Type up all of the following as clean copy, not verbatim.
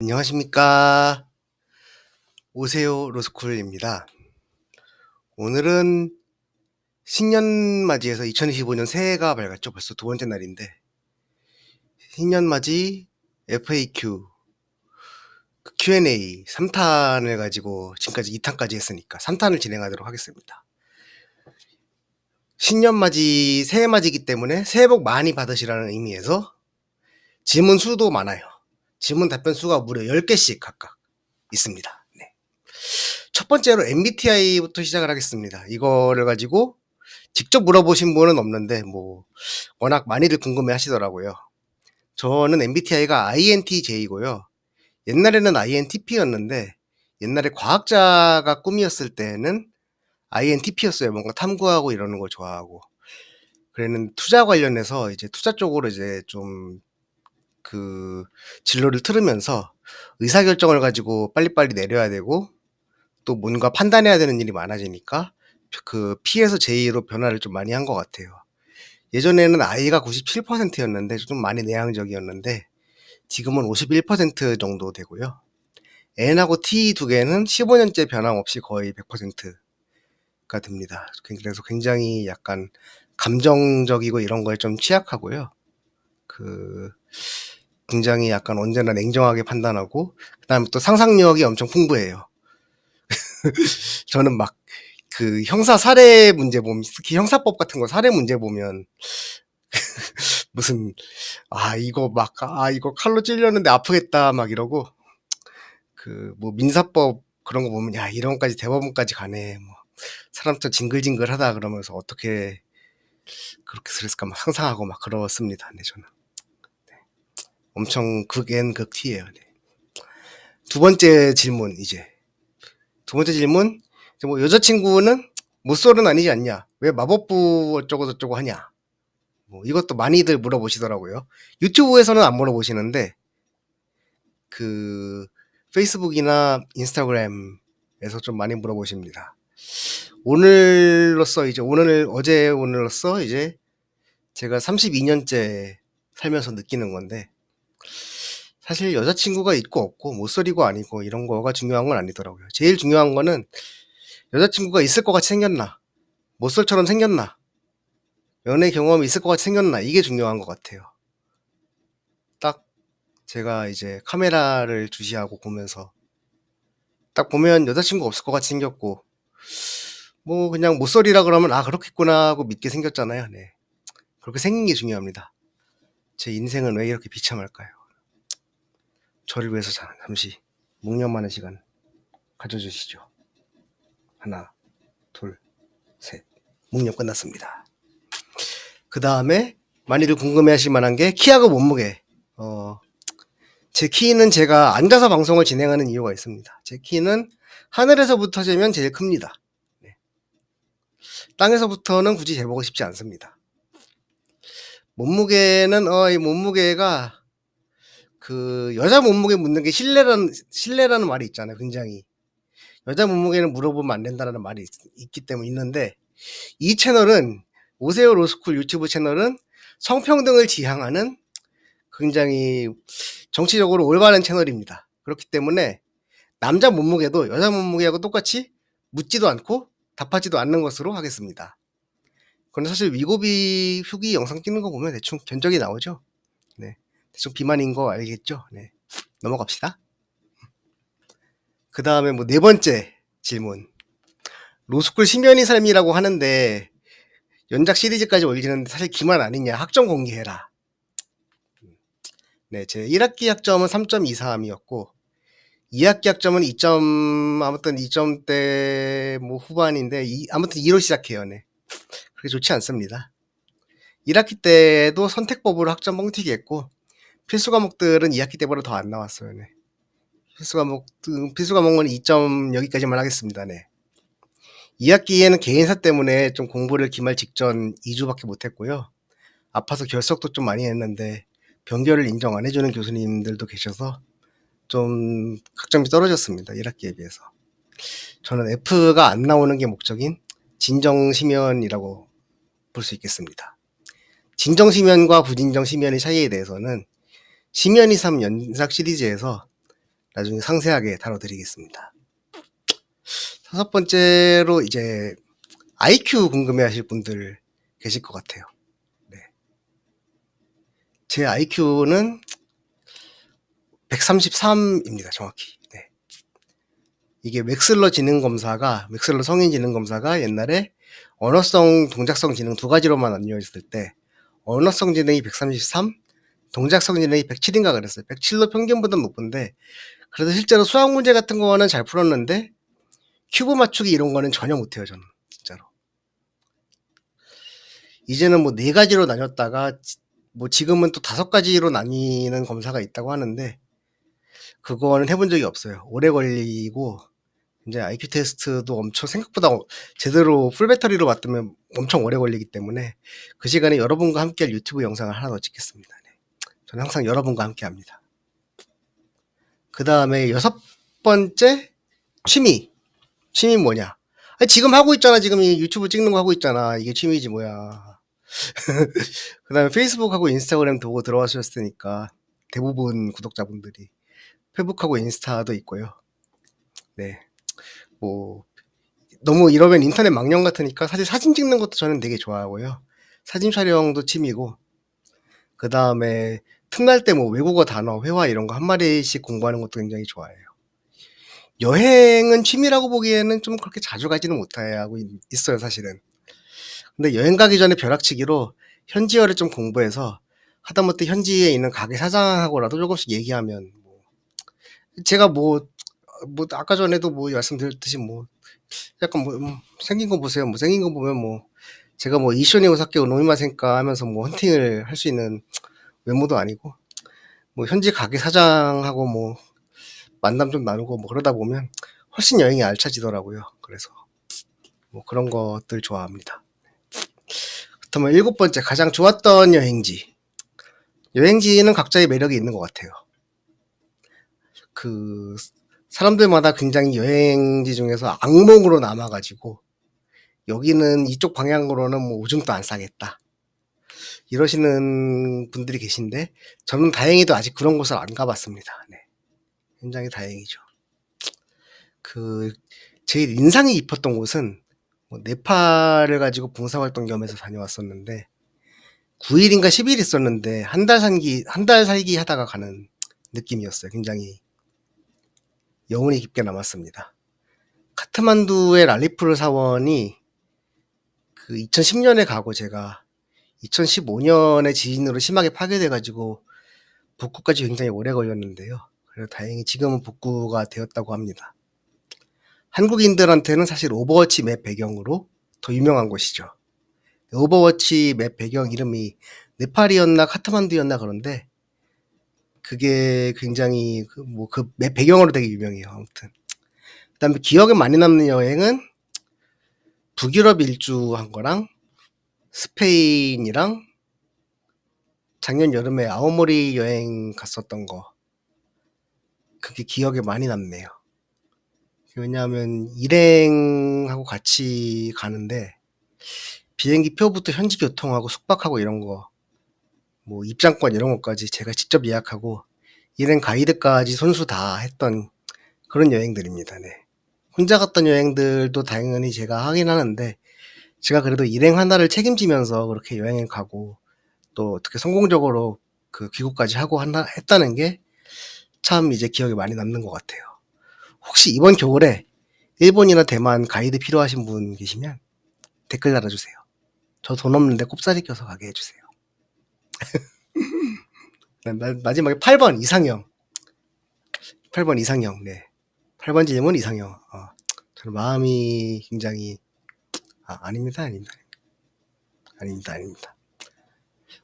안녕하십니까. 오세요 로스쿨입니다. 오늘은 신년 맞이해서 2025년 새해가 밝았죠. 벌써 두 번째 날인데 신년 맞이 FAQ Q&A 3탄을 가지고 지금까지 2탄까지 했으니까 3탄을 진행하도록 하겠습니다. 신년 맞이 새해 맞이기 때문에 새해 복 많이 받으시라는 의미에서 질문 수도 많아요. 질문 답변 수가 무려 10개씩 각각 있습니다. 네. 첫 번째로 MBTI부터 시작을 하겠습니다. 이거를 가지고 직접 물어보신 분은 없는데 워낙 많이들 궁금해 하시더라고요. 저는 MBTI가 INTJ고요. 옛날에는 INTP였는데 옛날에 과학자가 꿈이었을 때는 INTP였어요. 뭔가 탐구하고 이러는 걸 좋아하고. 그래는 투자 관련해서 이제 투자 쪽으로 이제 좀 진로를 틀으면서 의사결정을 가지고 빨리빨리 내려야 되고 또 뭔가 판단해야 되는 일이 많아지니까 P에서 J로 변화를 좀 많이 한 것 같아요. 예전에는 I가 97%였는데 좀 많이 내향적이었는데 지금은 51% 정도 되고요. N하고 T 두 개는 15년째 변함없이 거의 100%가 됩니다. 그래서 굉장히 약간 감정적이고 이런 거에 좀 취약하고요. 굉장히 약간 언제나 냉정하게 판단하고 그다음에 또 상상력이 엄청 풍부해요. 저는 막 형사 사례 문제 보면 특히 형사법 같은 거 사례 문제 보면 무슨 이거 칼로 찔렸는데 아프겠다 막 이러고 민사법 그런 거 보면 야 이런 것까지 대법원까지 가네 사람도 징글징글하다 그러면서 어떻게 그렇게 스트레스가 막 상상하고 막 그렇습니다. 네, 저는 엄청 극엔 극티예요. 네. 두 번째 질문 여자친구는 모쏠은 아니지 않냐? 왜 마법부 어쩌고 저쩌고 하냐? 이것도 많이들 물어보시더라고요. 유튜브에서는 안 물어보시는데 페이스북이나 인스타그램에서 좀 많이 물어보십니다. 오늘로써 이제 제가 32년째 살면서 느끼는 건데 사실 여자친구가 있고 없고 모쏠이고 아니고 이런 거가 중요한 건 아니더라고요. 제일 중요한 거는 여자친구가 있을 것 같이 생겼나, 모쏠처럼 생겼나, 연애 경험이 있을 것 같이 생겼나, 이게 중요한 것 같아요. 딱 제가 이제 카메라를 주시하고 보면서 딱 보면 여자친구 없을 것 같이 생겼고 그냥 모쏠이라 그러면 그렇겠구나 하고 믿게 생겼잖아요. 네. 그렇게 생긴 게 중요합니다. 제 인생은 왜 이렇게 비참할까요? 저를 위해서 잠시 묵념하는 시간 가져주시죠. 하나, 둘, 셋. 묵념 끝났습니다. 그 다음에 많이들 궁금해하실 만한 게 키하고 몸무게. 제 키는 제가 앉아서 방송을 진행하는 이유가 있습니다. 제 키는 하늘에서부터 재면 제일 큽니다. 네. 땅에서부터는 굳이 재보고 싶지 않습니다. 몸무게는 이 몸무게가 여자 몸무게 묻는 게 신뢰라는 말이 있잖아요. 굉장히 여자 몸무게는 물어보면 안 된다는 말이 있기 때문에 있는데 이 채널은 오세요 로스쿨 유튜브 채널은 성평등을 지향하는 굉장히 정치적으로 올바른 채널입니다. 그렇기 때문에 남자 몸무게도 여자 몸무게하고 똑같이 묻지도 않고 답하지도 않는 것으로 하겠습니다. 그런데 사실 위고비 후기 영상 찍는 거 보면 대충 견적이 나오죠. 네, 대충 비만인 거 알겠죠? 네, 넘어갑시다. 그 다음에 네 번째 질문. 로스쿨 심연이 삶이라고 하는데 연작 시리즈까지 올리는데 사실 기만 아니냐? 학점 공개해라. 네, 제 1학기 학점은 3.23이었고 2학기 학점은 2점 아무튼 2점대 후반인데 아무튼 2로 시작해요. 네. 그게 좋지 않습니다. 1학기 때도 선택법으로 학점 뻥튀기 했고 필수 과목들은 2학기 때보다 더 안 나왔어요. 네. 필수 과목은 2점 여기까지만 하겠습니다. 네. 2학기에는 개인사 때문에 좀 공부를 기말 직전 2주밖에 못했고요. 아파서 결석도 좀 많이 했는데 변결을 인정 안 해주는 교수님들도 계셔서 좀 학점이 떨어졌습니다. 1학기에 비해서. 저는 F가 안 나오는 게 목적인 진정심연이라고 볼 수 있겠습니다. 진정심연과 부진정심연의 차이에 대해서는 심연이 3 연작 시리즈에서 나중에 상세하게 다뤄드리겠습니다. 다섯 번째로 이제 IQ 궁금해하실 분들 계실 것 같아요. 네. 제 IQ는 133입니다, 정확히. 네. 이게 맥슬러 성인 지능 검사가 옛날에 언어성, 동작성 지능 두 가지로만 나뉘어 있을 때, 언어성 지능이 133, 동작성 지능이 107인가 그랬어요. 107도 평균보다 높은데, 그래도 실제로 수학 문제 같은 거는 잘 풀었는데, 큐브 맞추기 이런 거는 전혀 못해요, 저는. 진짜로. 이제는 뭐 4가지로 나눴다가, 뭐 지금은 또 5가지로 나뉘는 검사가 있다고 하는데, 그거는 해본 적이 없어요. 오래 걸리고, 이제 IQ 테스트도 엄청 생각보다 제대로 풀 배터리로 맞으면 엄청 오래 걸리기 때문에 그 시간에 여러분과 함께 할 유튜브 영상을 하나 더 찍겠습니다. 네. 저는 항상 여러분과 함께 합니다. 그 다음에 6번째, 취미. 취미 뭐냐? 아니, 지금 하고 있잖아. 지금 이 유튜브 찍는 거 하고 있잖아. 이게 취미지 뭐야. 그 다음에 페이스북하고 인스타그램 보고 들어와주셨으니까 대부분 구독자분들이 페북하고 인스타도 있고요. 네. 뭐 너무 이러면 인터넷 망령 같으니까 사실 사진 찍는 것도 저는 되게 좋아하고요. 사진 촬영도 취미고, 그 다음에 틈날 때 뭐 외국어 단어, 회화 이런 거 한 마리씩 공부하는 것도 굉장히 좋아해요. 여행은 취미라고 보기에는 좀 그렇게 자주 가지는 못하고 있어요, 사실은. 근데 여행 가기 전에 벼락치기로 현지어를 좀 공부해서 하다못해 현지에 있는 가게 사장하고라도 조금씩 얘기하면, 제가 아까 전에도 말씀드렸듯이 약간 생긴 거 보세요. 생긴 거 보면 제가 이쇼니 오사케 노미마센까 하면서 헌팅을 할 수 있는 외모도 아니고, 현지 가게 사장하고 만남 좀 나누고 그러다 보면 훨씬 여행이 알차지더라고요. 그래서 그런 것들 좋아합니다. 그렇다면 7번째, 가장 좋았던 여행지. 여행지는 각자의 매력이 있는 것 같아요. 사람들마다 굉장히 여행지 중에서 악몽으로 남아가지고, 여기는 이쪽 방향으로는 오줌도 안 싸겠다, 이러시는 분들이 계신데, 저는 다행히도 아직 그런 곳을 안 가봤습니다. 네. 굉장히 다행이죠. 제일 인상이 깊었던 곳은 네팔을 가지고 봉사활동 겸해서 다녀왔었는데, 9일인가 10일 있었는데 한 달 살기 하다가 가는 느낌이었어요. 굉장히 여운이 깊게 남았습니다. 카트만두의 랄리푸르 사원이 2010년에 가고, 제가 2015년에 지진으로 심하게 파괴돼가지고 복구까지 굉장히 오래 걸렸는데요. 그래서 다행히 지금은 복구가 되었다고 합니다. 한국인들한테는 사실 오버워치 맵 배경으로 더 유명한 곳이죠. 오버워치 맵 배경 이름이 네팔이었나 카트만두였나 그런데, 그게 굉장히 그 맵 배경으로 되게 유명해요. 아무튼 그 다음에 기억에 많이 남는 여행은 북유럽 일주한 거랑 스페인이랑 작년 여름에 아오모리 여행 갔었던 거, 그게 기억에 많이 남네요. 왜냐하면 일행하고 같이 가는데 비행기 표부터 현지 교통하고 숙박하고 이런 거, 입장권 이런 것까지 제가 직접 예약하고 일행 가이드까지 손수 다 했던 그런 여행들입니다. 네. 혼자 갔던 여행들도 당연히 제가 하긴 하는데, 제가 그래도 일행 하나를 책임지면서 그렇게 여행을 가고 또 어떻게 성공적으로 귀국까지 하고 했다는 게 참 이제 기억에 많이 남는 것 같아요. 혹시 이번 겨울에 일본이나 대만 가이드 필요하신 분 계시면 댓글 달아주세요. 저 돈 없는데 꼽사리 껴서 가게 해주세요. 마지막에 8번 이상형. 8번 이상형. 네. 8번 질문 이상형. 저는 마음이 굉장히 아닙니다.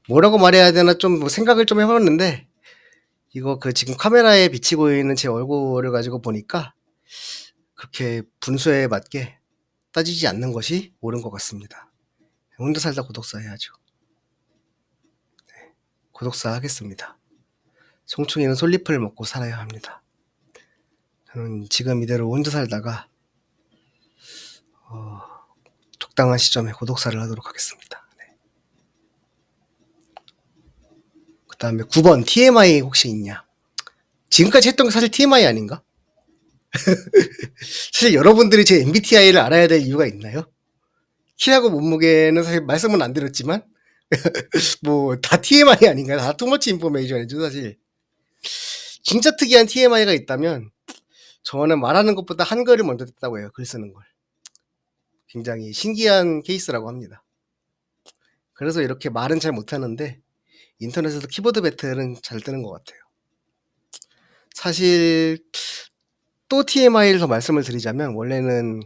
뭐라고 말해야 되나 좀 생각을 좀 해봤는데, 이거 지금 카메라에 비치고 있는 제 얼굴을 가지고 보니까 그렇게 분수에 맞게 따지지 않는 것이 옳은 것 같습니다. 혼자 살다 고독사 해야죠. 네. 고독사 하겠습니다. 송충이는 솔잎을 먹고 살아야 합니다. 저는 지금 이대로 혼자 살다가 적당한 시점에 고독사를 하도록 하겠습니다. 네. 그 다음에 9번 TMI 혹시 있냐? 지금까지 했던 게 사실 TMI 아닌가? 사실 여러분들이 제 MBTI를 알아야 될 이유가 있나요? 키하고 몸무게는 사실 말씀은 안 드렸지만 뭐 다 TMI 아닌가요? 다 투머치 인포메이션이죠 사실. 진짜 특이한 TMI가 있다면 저는 말하는 것보다 한글을 먼저 뗐다고 해요. 글 쓰는 걸. 굉장히 신기한 케이스라고 합니다. 그래서 이렇게 말은 잘 못하는데 인터넷에서 키보드 배틀은 잘 뜨는 것 같아요. 사실 또 TMI를 더 말씀을 드리자면 원래는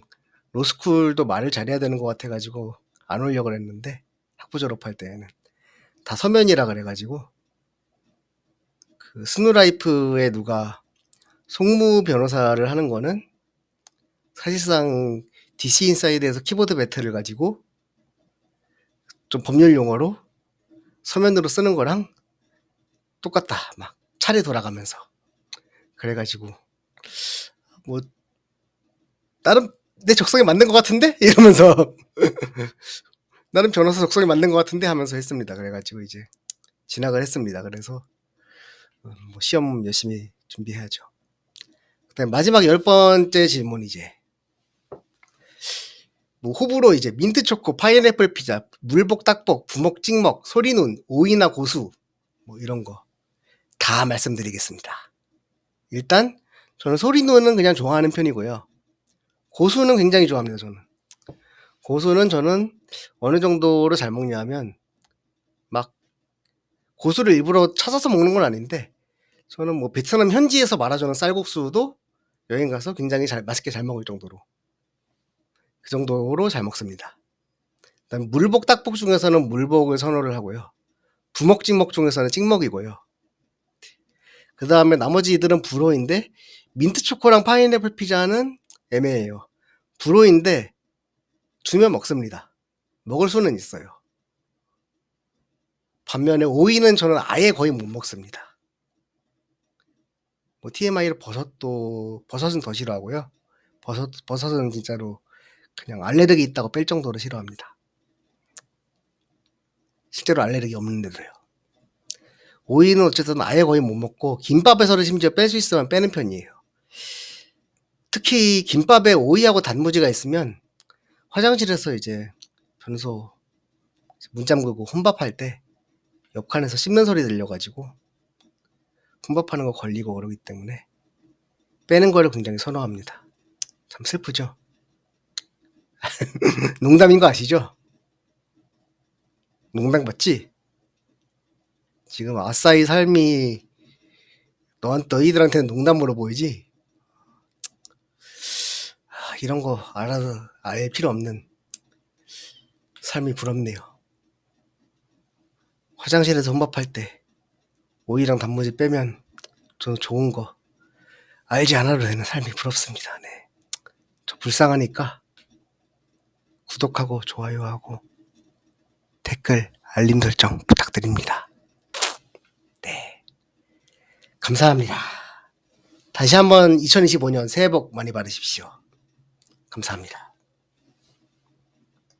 로스쿨도 말을 잘해야 되는 것 같아가지고 안 오려고 그랬는데 학부 졸업할 때에는 다 서면이라 그래가지고 그 스누라이프에 누가 송무 변호사를 하는 거는 사실상 DC 인사이드에서 키보드 배틀을 가지고 좀 법률 용어로 서면으로 쓰는 거랑 똑같다. 막 차례 돌아가면서. 그래가지고 뭐 나름 내 적성에 맞는 것 같은데? 이러면서 나름 변호사 적성에 맞는 것 같은데 하면서 했습니다. 그래가지고 이제 진학을 했습니다. 그래서 뭐 시험 열심히 준비해야죠. 그다음 마지막 10번째 질문 이제 뭐 호불호 이제 민트초코, 파인애플 피자, 물복, 딱복, 부먹, 찍먹, 소리눈, 오이나 고수 뭐 이런 거 다 말씀드리겠습니다. 일단 저는 소리눈은 그냥 좋아하는 편이고요. 고수는 굉장히 좋아합니다. 저는 고수는 저는 어느 정도로 잘 먹냐 하면 막 고수를 일부러 찾아서 먹는 건 아닌데 저는 뭐 베트남 현지에서 말아주는 쌀국수도 여행 가서 굉장히 맛있게 잘 먹을 정도로 그 정도로 잘 먹습니다. 그다음 물복, 딱복 중에서는 물복을 선호를 하고요. 부먹, 찍먹 중에서는 찍먹이고요. 그 다음에 나머지 이들은 불호인데 민트초코랑 파인애플 피자는 애매해요. 불호인데 주면 먹습니다. 먹을 수는 있어요. 반면에 오이는 저는 아예 거의 못 먹습니다. 뭐 TMI로 버섯은 더 싫어하고요. 버섯은 진짜로 그냥 알레르기 있다고 뺄 정도로 싫어합니다. 실제로 알레르기 없는데도요. 오이는 어쨌든 아예 거의 못 먹고 김밥에서는 심지어 뺄 수 있으면 빼는 편이에요. 특히 김밥에 오이하고 단무지가 있으면 화장실에서 이제 변소 문 잠그고 혼밥할 때 옆칸에서 씹는 소리 들려가지고 혼밥하는 거 걸리고 그러기 때문에 빼는 거를 굉장히 선호합니다. 참 슬프죠? 농담인 거 아시죠? 농담 맞지? 지금 아싸이 삶이 너희들한테는 농담으로 보이지? 이런 거 알아서 알 필요 없는 삶이 부럽네요. 화장실에서 혼밥할 때 오이랑 단무지 빼면 저는 좋은 거 알지 않아도 되는 삶이 부럽습니다. 네. 저 불쌍하니까 구독하고 좋아요하고 댓글 알림 설정 부탁드립니다. 네. 감사합니다. 다시 한번 2025년 새해 복 많이 받으십시오. 감사합니다.